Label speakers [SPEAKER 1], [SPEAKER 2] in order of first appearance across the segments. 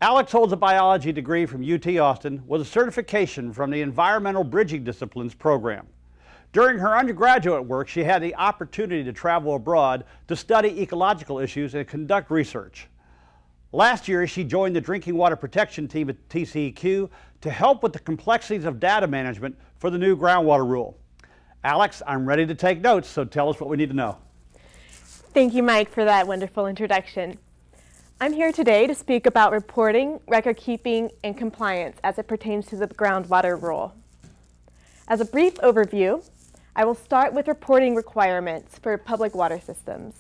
[SPEAKER 1] Alex holds a biology degree from UT Austin with a certification from the Environmental Bridging Disciplines program. During her undergraduate work, she had the opportunity to travel abroad to study ecological issues and conduct research. Last year, she joined the drinking water protection team at TCEQ to help with the complexities of data management for the new groundwater rule. Alex, I'm ready to take notes, so tell us what we need to know.
[SPEAKER 2] Thank you, Mike, for that wonderful introduction. I'm here today to speak about reporting, record keeping, and compliance as it pertains to the groundwater rule. As a brief overview, I will start with reporting requirements for public water systems.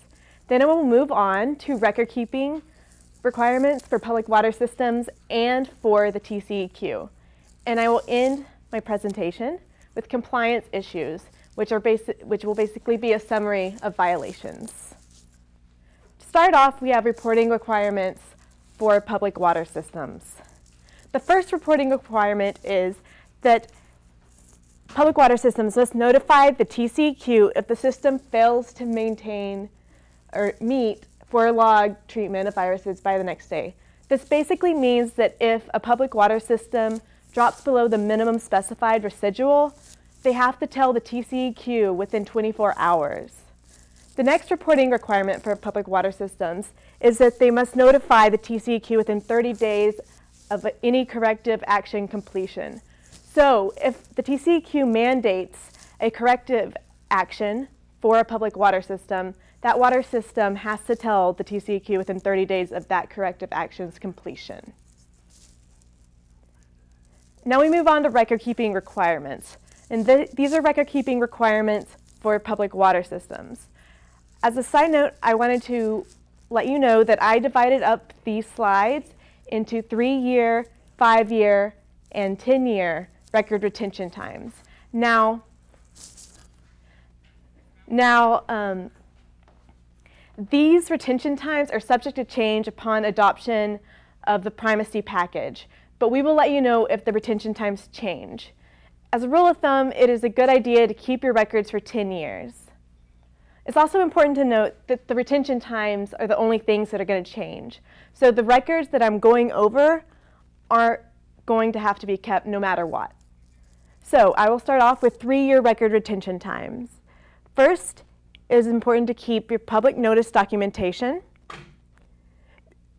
[SPEAKER 2] Then I will move on to record keeping requirements for public water systems and for the TCEQ. And I will end my presentation with compliance issues, which will basically be a summary of violations. To start off, we have reporting requirements for public water systems. The first reporting requirement is that public water systems must notify the TCEQ if the system fails to maintain or meet 4-log treatment of viruses by the next day. This basically means that if a public water system drops below the minimum specified residual, they have to tell the TCEQ within 24 hours. The next reporting requirement for public water systems is that they must notify the TCEQ within 30 days of any corrective action completion. So if the TCEQ mandates a corrective action for a public water system, that water system has to tell the TCEQ within 30 days of that corrective action's completion. Now we move on to record-keeping requirements. And these are record-keeping requirements for public water systems. As a side note, I wanted to let you know that I divided up these slides into 3-year, 5-year, and 10-year record retention times. Now, these retention times are subject to change upon adoption of the primacy package, but we will let you know if the retention times change. As a rule of thumb, it is a good idea to keep your records for 10 years. It's also important to note that the retention times are the only things that are going to change. So the records that I'm going over are going to have to be kept no matter what. So I will start off with 3-year record retention times. First, it is important to keep your public notice documentation,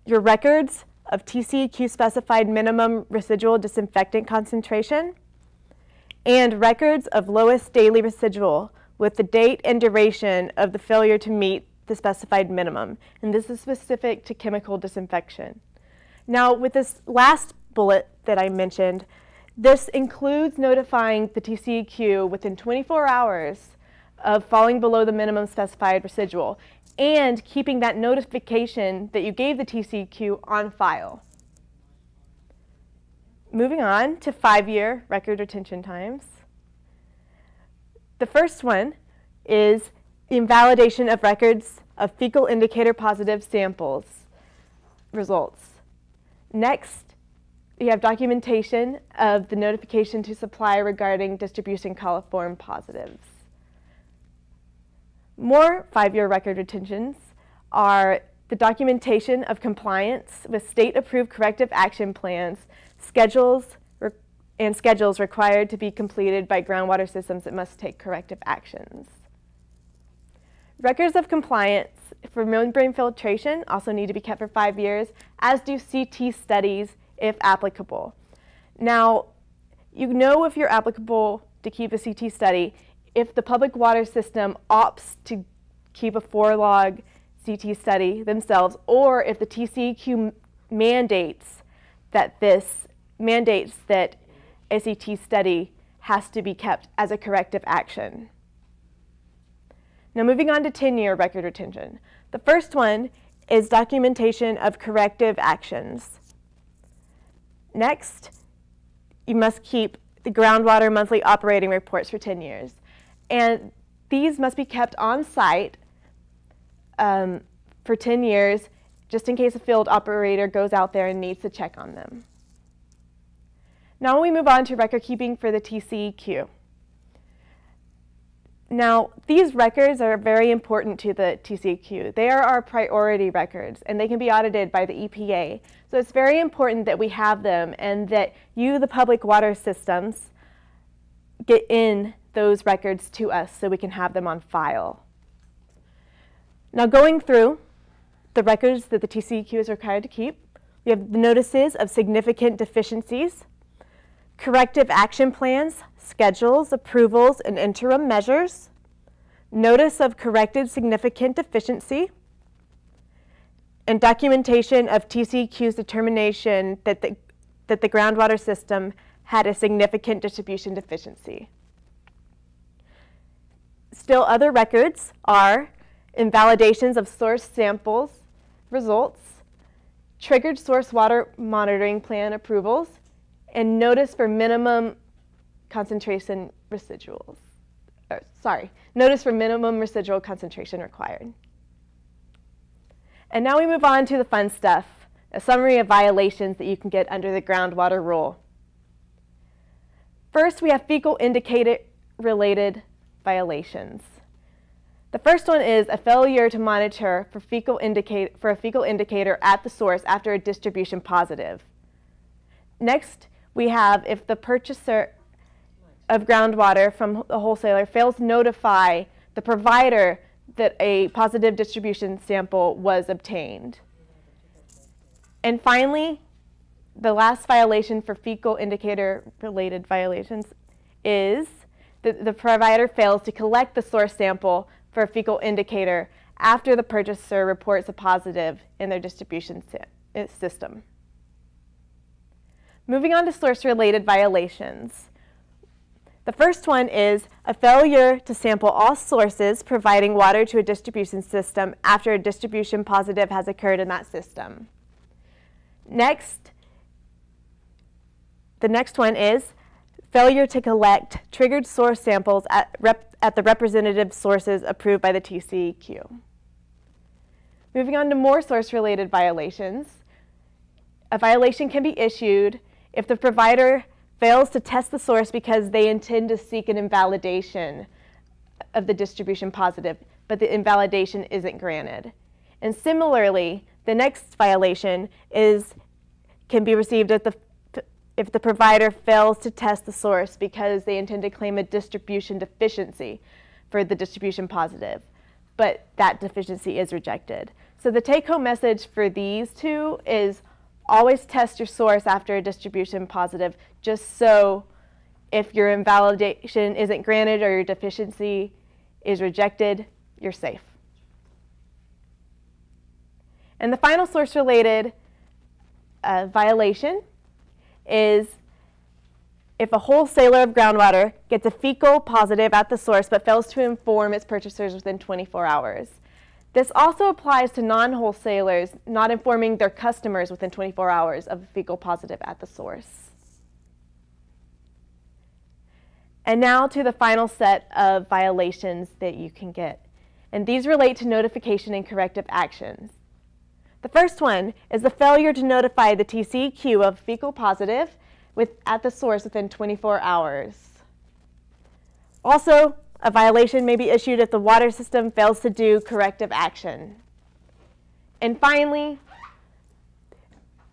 [SPEAKER 2] your records of TCEQ specified minimum residual disinfectant concentration, and records of lowest daily residual with the date and duration of the failure to meet the specified minimum. And this is specific to chemical disinfection. Now, with this last bullet that I mentioned, this includes notifying the TCEQ within 24 hours of falling below the minimum specified residual and keeping that notification that you gave the TCEQ on file. Moving on to 5-year record retention times. The first one is the invalidation of records of fecal indicator positive samples results. Next, we have documentation of the notification to supply regarding distribution coliform positives. More 5-year record retentions are the documentation of compliance with state-approved corrective action plans, schedules required to be completed by groundwater systems that must take corrective actions. Records of compliance for membrane filtration also need to be kept for 5 years, as do CT studies if applicable. Now, you know if you're applicable to keep a CT study if the public water system opts to keep a 4-log CT study themselves, or if the TCEQ mandates that a CT study has to be kept as a corrective action. Now moving on to 10-year record retention. The first one is documentation of corrective actions. Next, you must keep the groundwater monthly operating reports for 10 years. And these must be kept on site for 10 years, just in case a field operator goes out there and needs to check on them. Now we move on to record keeping for the TCEQ. Now, these records are very important to the TCEQ. They are our priority records, and they can be audited by the EPA. So it's very important that we have them and that you, the public water systems, get in those records to us so we can have them on file. Now, going through the records that the TCEQ is required to keep, we have the notices of significant deficiencies, corrective action plans, schedules, approvals, and interim measures, notice of corrected significant deficiency, and documentation of TCEQ's determination that the groundwater system had a significant distribution deficiency. Still other records are invalidations of source samples results, triggered source water monitoring plan approvals, and notice for minimum concentration residuals. Notice for minimum residual concentration required. And now we move on to the fun stuff, a summary of violations that you can get under the groundwater rule. First, we have fecal indicator-related violations. The first one is a failure to monitor for a fecal indicator at the source after a distribution positive. Next, we have if the purchaser of groundwater from the wholesaler fails to notify the provider that a positive distribution sample was obtained. And finally, the last violation for fecal indicator-related violations is that the provider fails to collect the source sample for a fecal indicator after the purchaser reports a positive in their distribution system. Moving on to source-related violations. The first one is a failure to sample all sources providing water to a distribution system after a distribution positive has occurred in that system. Next, the next one is failure to collect triggered source samples at the representative sources approved by the TCEQ. Moving on to more source-related violations. A violation can be issued if the provider fails to test the source because they intend to seek an invalidation of the distribution positive, but the invalidation isn't granted. And similarly, the next violation can be received if the provider fails to test the source because they intend to claim a distribution deficiency for the distribution positive, but that deficiency is rejected. So the take-home message for these two is always test your source after a distribution positive, just so if your invalidation isn't granted or your deficiency is rejected, you're safe. And the final source-related violation is if a wholesaler of groundwater gets a fecal positive at the source but fails to inform its purchasers within 24 hours. This also applies to non-wholesalers not informing their customers within 24 hours of a fecal positive at the source. And now to the final set of violations that you can get. And these relate to notification and corrective actions. The first one is the failure to notify the TCEQ of fecal positive at the source within 24 hours. Also, a violation may be issued if the water system fails to do corrective action. And finally,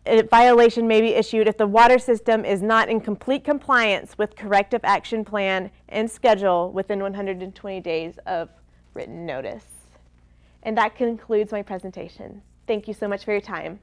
[SPEAKER 2] a violation may be issued if the water system is not in complete compliance with corrective action plan and schedule within 120 days of written notice. And that concludes my presentation. Thank you so much for your time.